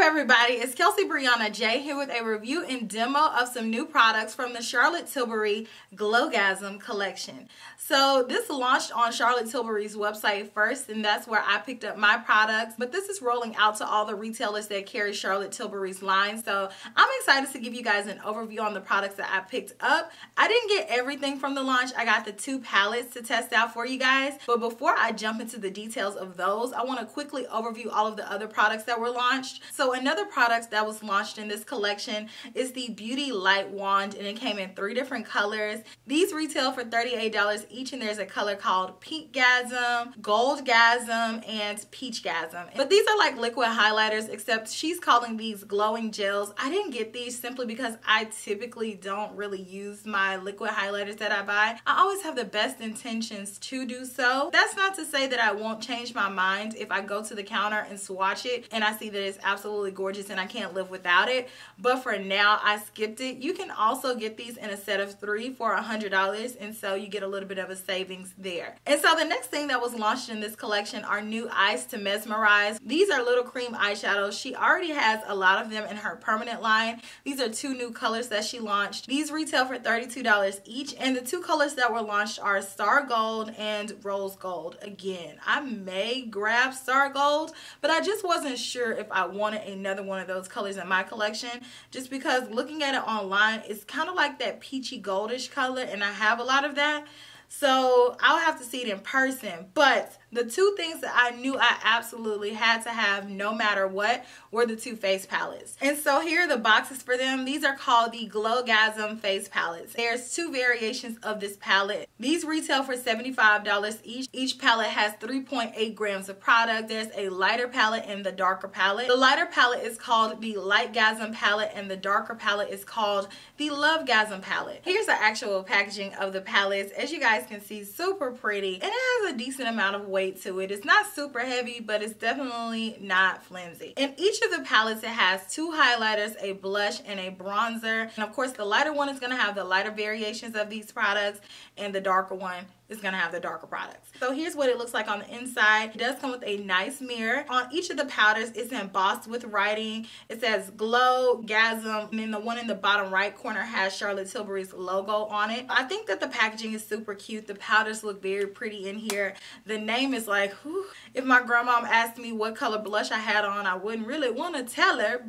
everybody, it's Kelsee Briana J here with a review and demo of some new products from the Charlotte Tilbury Glowgasm collection. So this launched on Charlotte Tilbury's website first, and that's where I picked up my products, but this is rolling out to all the retailers that carry Charlotte Tilbury's line. So I'm excited to give you guys an overview on the products that I picked up. I didn't get everything from the launch. I got the 2 palettes to test out for you guys, but before I jump into the details of those, I want to quickly overview all of the other products that were launched. So another product that was launched in this collection is the Beauty Light Wand, and it came in 3 different colors. These retail for $38 each, and there's a color called Pinkgasm, Goldgasm, and Peachgasm. But these are like liquid highlighters, except she's calling these glowing gels. I didn't get these simply because I typically don't really use my liquid highlighters that I buy. I always have the best intentions to do so. That's not to say that I won't change my mind if I go to the counter and swatch it and I see that it's absolutely gorgeous and I can't live without it. But for now, I skipped it. You can also get these in a set of 3 for $100, and so you get a little bit of a savings there. And so the next thing that was launched in this collection are new Eyes To Mesmerize. These are little cream eyeshadows. She already has a lot of them in her permanent line. These are 2 new colors that she launched. These retail for $32 each, and the 2 colors that were launched are Star Gold and Rose Gold. Again, I may grab Star Gold, but I just wasn't sure if I wanted another one of those colors in my collection, just because looking at it online, it's kind of like that peachy goldish color, and I have a lot of that. So I'll have to see it in person. But the 2 things that I knew I absolutely had to have no matter what were the 2 face palettes. And so here are the boxes for them. These are called the Glowgasm face palettes. There's 2 variations of this palette. These retail for $75 each. Each palette has 3.8 grams of product. There's a lighter palette and the darker palette. The lighter palette is called the Lightgasm Palette, and the darker palette is called the Lovegasm Palette. Here's the actual packaging of the palettes. As you guys can see, super pretty, and it has a decent amount of weight to it. It's not super heavy, but it's definitely not flimsy. In each of the palettes, it has 2 highlighters, a blush, and a bronzer. And of course, the lighter one is going to have the lighter variations of these products, and the darker one is going to have the darker products. So here's what it looks like on the inside. It does come with a nice mirror. On each of the powders, it's embossed with writing. It says Glowgasm, and then the one in the bottom right corner has Charlotte Tilbury's logo on it. I think that the packaging is super cute. The powders look very pretty in here. The name is like, whew. If my grandma asked me what color blush I had on, I wouldn't really want to tell her,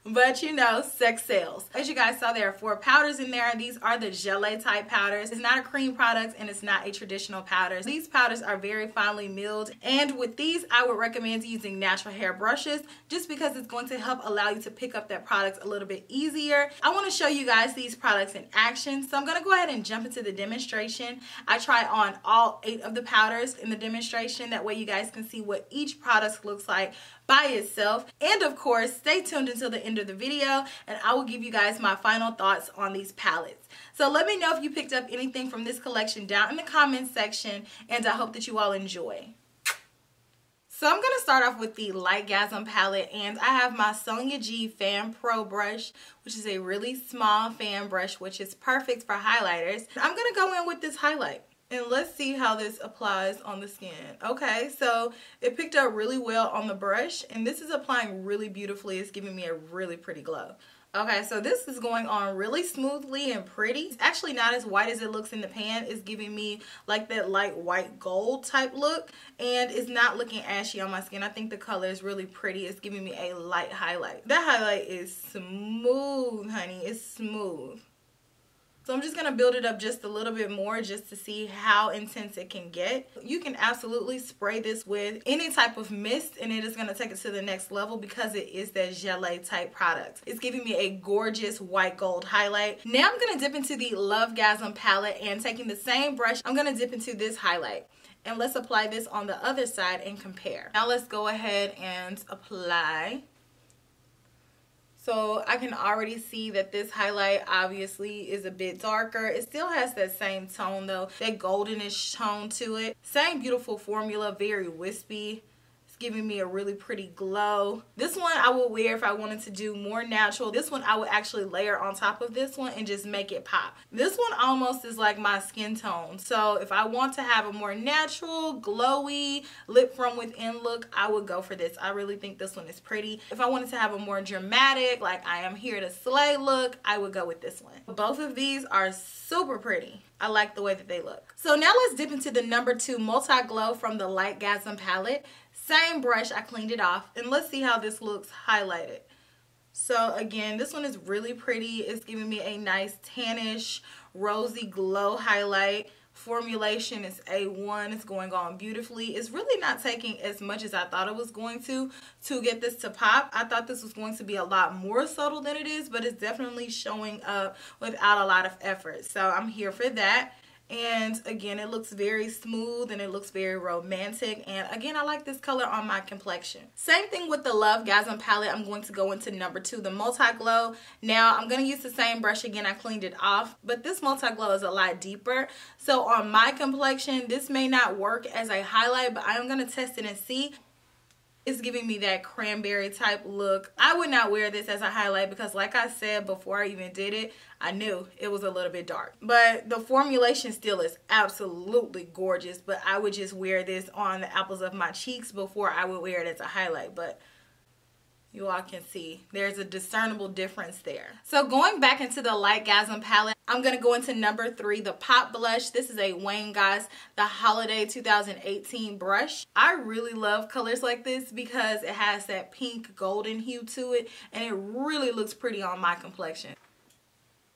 but you know, sex sells. As you guys saw, there are 4 powders in there. These are the gelée type powders. It's not a cream product, and it's not a traditional powder. These powders are very finely milled, and with these, I would recommend using natural hair brushes, just because it's going to help allow you to pick up that product a little bit easier. I want to show you guys these products in action, so I'm going to go ahead and jump into the demonstration. I try on all 8 of the powders in the demonstration. That way you guys can see what each product looks like by itself. And of course, stay tuned until the end of the video, and I will give you guys my final thoughts on these palettes. So let me know if you picked up anything from this collection down in the comments section, and I hope that you all enjoy. So I'm going to start off with the Lightgasm palette, and I have my Sonia G Fan Pro brush, which is a really small fan brush, which is perfect for highlighters. I'm going to go in with this highlight, and let's see how this applies on the skin. Okay, so it picked up really well on the brush, and this is applying really beautifully. It's giving me a really pretty glow. Okay, so this is going on really smoothly and pretty. It's actually not as white as it looks in the pan. It's giving me like that light white gold type look, and it's not looking ashy on my skin. I think the color is really pretty. It's giving me a light highlight. That highlight is smooth, honey. It's smooth. So I'm just going to build it up just a little bit more just to see how intense it can get. You can absolutely spray this with any type of mist, and it is going to take it to the next level because it is that gelée type product. It's giving me a gorgeous white gold highlight. Now I'm going to dip into the Lovegasm palette, and taking the same brush, I'm going to dip into this highlight. And let's apply this on the other side and compare. Now let's go ahead and apply. So I can already see that this highlight obviously is a bit darker. It still has that same tone though, that goldenish tone to it. Same beautiful formula, very wispy. It's giving me a really pretty glow. This one I would wear if I wanted to do more natural. This one I would actually layer on top of this one and just make it pop. This one almost is like my skin tone. So if I want to have a more natural, glowy, lit from within look, I would go for this. I really think this one is pretty. If I wanted to have a more dramatic, like I am here to slay look, I would go with this one. Both of these are super pretty. I like the way that they look. So now let's dip into the number 2 multi-glow from the Lightgasm palette. Same brush, I cleaned it off, and let's see how this looks highlighted. So again, this one is really pretty. It's giving me a nice tannish, rosy glow highlight. Formulation is A1. It's going on beautifully. It's really not taking as much as I thought it was going to get this to pop. I thought this was going to be a lot more subtle than it is, but it's definitely showing up without a lot of effort. So I'm here for that. And again, it looks very smooth and it looks very romantic. And again, I like this color on my complexion. Same thing with the Lovegasm palette. I'm going to go into number 2, the multi-glow. Now, I'm going to use the same brush again. I cleaned it off, but this multi-glow is a lot deeper. So on my complexion, this may not work as a highlight, but I'm going to test it and see. It's giving me that cranberry type look. I would not wear this as a highlight because like I said before I even did it, I knew it was a little bit dark. But the formulation still is absolutely gorgeous, but I would just wear this on the apples of my cheeks before I would wear it as a highlight. But you all can see there's a discernible difference there. So going back into the Lightgasm palette, I'm going to go into number 3, the Pop Blush. This is a Wayne Goss, the Holiday 2018 brush. I really love colors like this because it has that pink golden hue to it, and it really looks pretty on my complexion.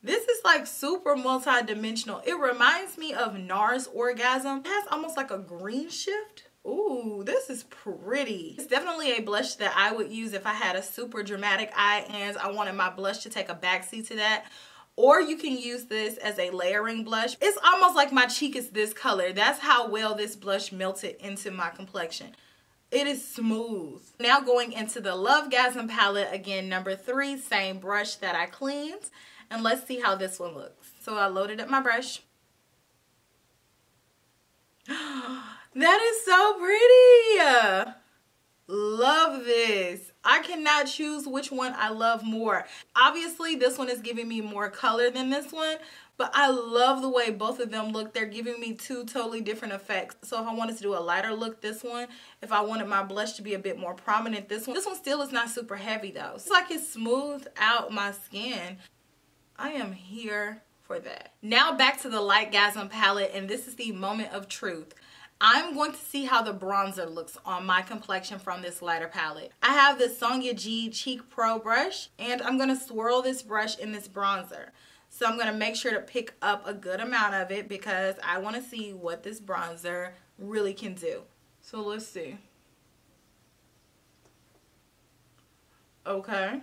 This is like super multi-dimensional. It reminds me of NARS Orgasm. It has almost like a green shift. Ooh, this is pretty. It's definitely a blush that I would use if I had a super dramatic eye and I wanted my blush to take a backseat to that. Or you can use this as a layering blush. It's almost like my cheek is this color. That's how well this blush melted into my complexion. It is smooth. Now going into the Lovegasm palette, again, number 3, same brush that I cleaned. And let's see how this one looks. So I loaded up my brush. That is so pretty. Love this. I cannot choose which one I love more. Obviously, this one is giving me more color than this one, but I love the way both of them look. They're giving me 2 totally different effects. So if I wanted to do a lighter look, this one. If I wanted my blush to be a bit more prominent, this one. This one still is not super heavy though. It's like it smoothed out my skin. I am here for that. Now back to the Lightgasm palette, and this is the moment of truth. I'm going to see how the bronzer looks on my complexion from this lighter palette. I have the Sonia G Cheek Pro brush, and I'm going to swirl this brush in this bronzer. So I'm going to make sure to pick up a good amount of it because I want to see what this bronzer really can do. So let's see. Okay.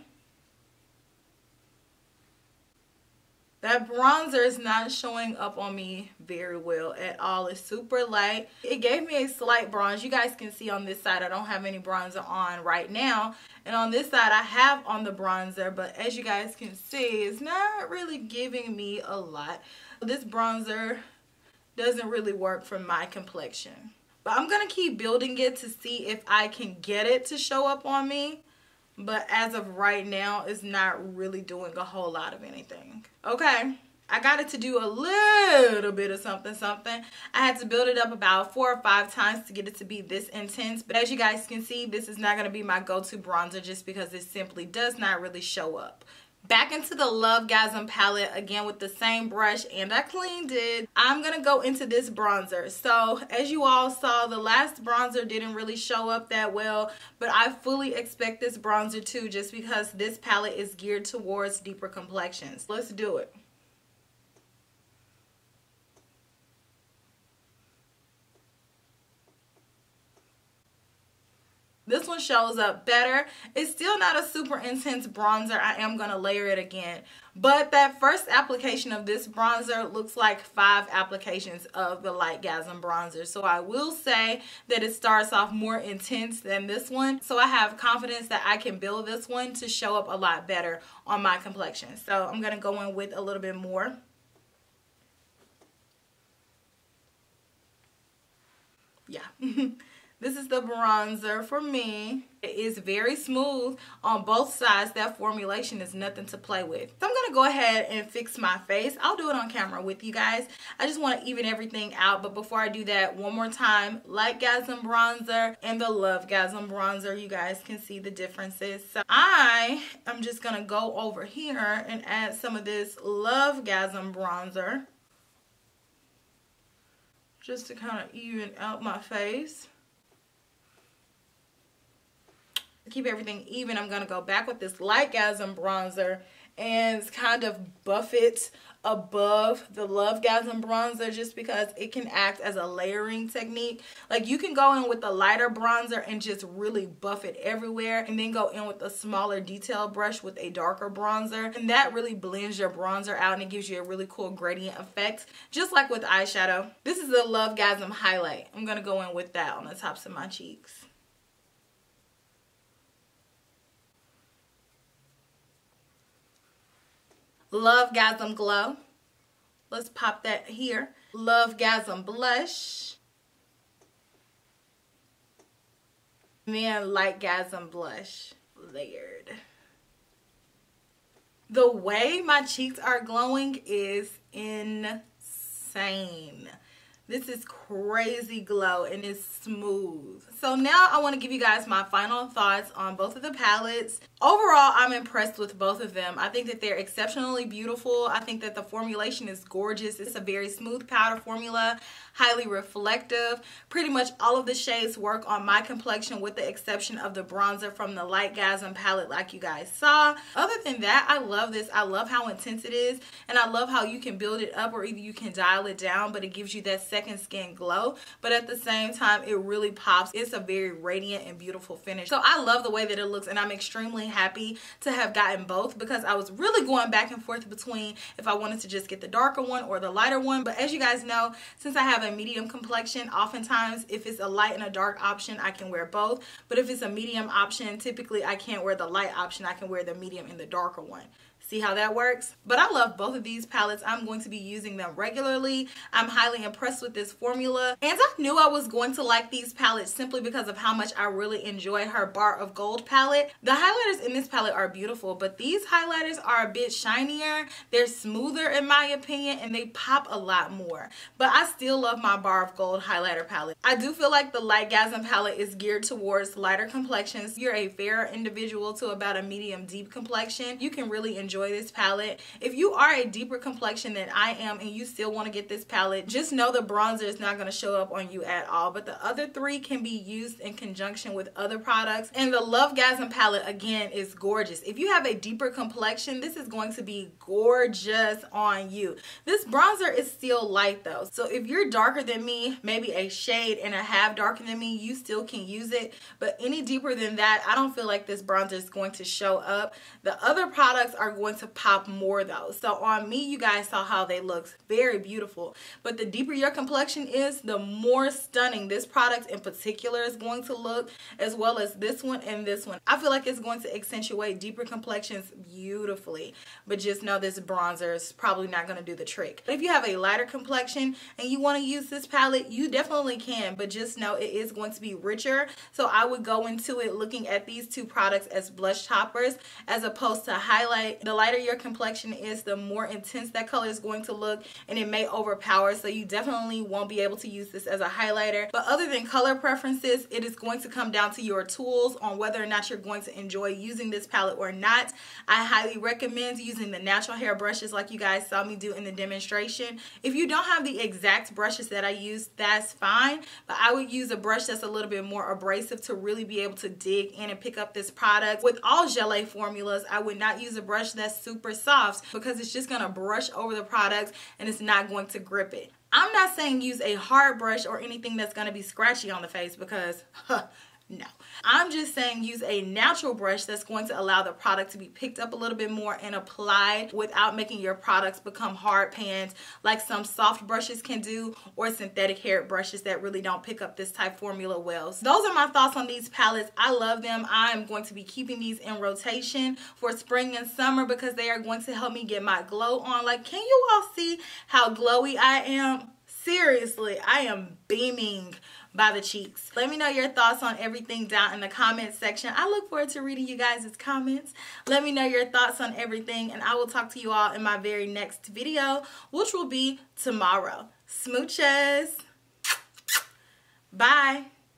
That bronzer is not showing up on me very well at all. It's super light. It gave me a slight bronze. You guys can see on this side I don't have any bronzer on right now. And on this side I have on the bronzer. But as you guys can see, it's not really giving me a lot. This bronzer doesn't really work for my complexion. But I'm going to keep building it to see if I can get it to show up on me. But as of right now, it's not really doing a whole lot of anything. Okay, I got it to do a little bit of something. I had to build it up about 4 or 5 times to get it to be this intense. But as you guys can see, this is not going to be my go-to bronzer just because it simply does not really show up. Back into the Lovegasm palette again with the same brush, and I cleaned it. I'm going to go into this bronzer. So as you all saw, the last bronzer didn't really show up that well, but I fully expect this bronzer to just because this palette is geared towards deeper complexions. Let's do it. This one shows up better. It's still not a super intense bronzer. I am going to layer it again. But that first application of this bronzer looks like 5 applications of the Lightgasm bronzer. So I will say that it starts off more intense than this one. So I have confidence that I can build this one to show up a lot better on my complexion. So I'm going to go in with a little bit more. Yeah. This is the bronzer for me. It is very smooth on both sides. That formulation is nothing to play with. So I'm going to go ahead and fix my face. I'll do it on camera with you guys. I just want to even everything out. But before I do that, one more time, Lightgasm bronzer and the Lovegasm bronzer. You guys can see the differences. So I am just going to go over here and add some of this Lovegasm bronzer, just to kind of even out my face. To keep everything even, I'm going to go back with this Lightgasm bronzer and kind of buff it above the Lovegasm bronzer, just because it can act as a layering technique. Like, you can go in with a lighter bronzer and just really buff it everywhere, and then go in with a smaller detail brush with a darker bronzer, and that really blends your bronzer out and it gives you a really cool gradient effect, just like with eyeshadow. This is the Lovegasm highlight. I'm going to go in with that on the tops of my cheeks. Lovegasm Glow. Let's pop that here. Lovegasm Blush. And then Lightgasm Blush layered. The way my cheeks are glowing is insane. This is crazy glow and it's smooth. So now I want to give you guys my final thoughts on both of the palettes. Overall, I'm impressed with both of them. I think that they're exceptionally beautiful. I think that the formulation is gorgeous. It's a very smooth powder formula, highly reflective. Pretty much all of the shades work on my complexion with the exception of the bronzer from the Lightgasm palette like you guys saw. Other than that, I love this. I love how intense it is, and I love how you can build it up or either you can dial it down, but it gives you that second skin glow. But at the same time, it really pops. It's a very radiant and beautiful finish. So I love the way that it looks, and I'm extremely happy to have gotten both, because I was really going back and forth between if I wanted to just get the darker one or the lighter one. But as you guys know, since I have a medium complexion, oftentimes if it's a light and a dark option, I can wear both. But if it's a medium option, typically I can't wear the light option. I can wear the medium and the darker one. See how that works? But I love both of these palettes. I'm going to be using them regularly. I'm highly impressed with this formula. And I knew I was going to like these palettes simply because of how much I really enjoy her Bar of Gold palette. The highlighters in this palette are beautiful, but these highlighters are a bit shinier. They're smoother in my opinion, and they pop a lot more. But I still love my Bar of Gold highlighter palette. I do feel like the Lightgasm palette is geared towards lighter complexions. You're a fair individual to about a medium deep complexion, you can really enjoy this palette. If you are a deeper complexion than I am and you still want to get this palette, just know the bronzer is not going to show up on you at all. But the other three can be used in conjunction with other products. And the Lovegasm palette, again, is gorgeous. If you have a deeper complexion, this is going to be gorgeous on you. This bronzer is still light though. So if you're darker than me, maybe a shade and a half darker than me, you still can use it. But any deeper than that, I don't feel like this bronzer is going to show up. The other products are going to pop more though. So on me, you guys saw how they looked. Very beautiful. But the deeper your complexion is, the more stunning this product in particular is going to look, as well as this one and this one. I feel like it's going to accentuate deeper complexions beautifully. But just know this bronzer is probably not going to do the trick. But if you have a lighter complexion and you want to use this palette, you definitely can. But just know it is going to be richer. So I would go into it looking at these two products as blush toppers as opposed to highlight. The lighter your complexion is, the more intense that color is going to look, and it may overpower, so you definitely won't be able to use this as a highlighter. But other than color preferences, it is going to come down to your tools on whether or not you're going to enjoy using this palette or not. I highly recommend using the natural hair brushes like you guys saw me do in the demonstration. If you don't have the exact brushes that I use, that's fine, but I would use a brush that's a little bit more abrasive to really be able to dig in and pick up this product. With all gelée formulas, I would not use a brush that's super soft, because it's just going to brush over the product and it's not going to grip it. I'm not saying use a hard brush or anything that's going to be scratchy on the face, because no. I'm just saying use a natural brush that's going to allow the product to be picked up a little bit more and applied without making your products become hard pans like some soft brushes can do, or synthetic hair brushes that really don't pick up this type formula well. So those are my thoughts on these palettes. I love them. I am going to be keeping these in rotation for spring and summer because they are going to help me get my glow on. Like, can you all see how glowy I am? Seriously, I am beaming by the cheeks. Let me know your thoughts on everything down in the comments section. I look forward to reading you guys' comments. Let me know your thoughts on everything, and I will talk to you all in my very next video, which will be tomorrow. Smooches. Bye.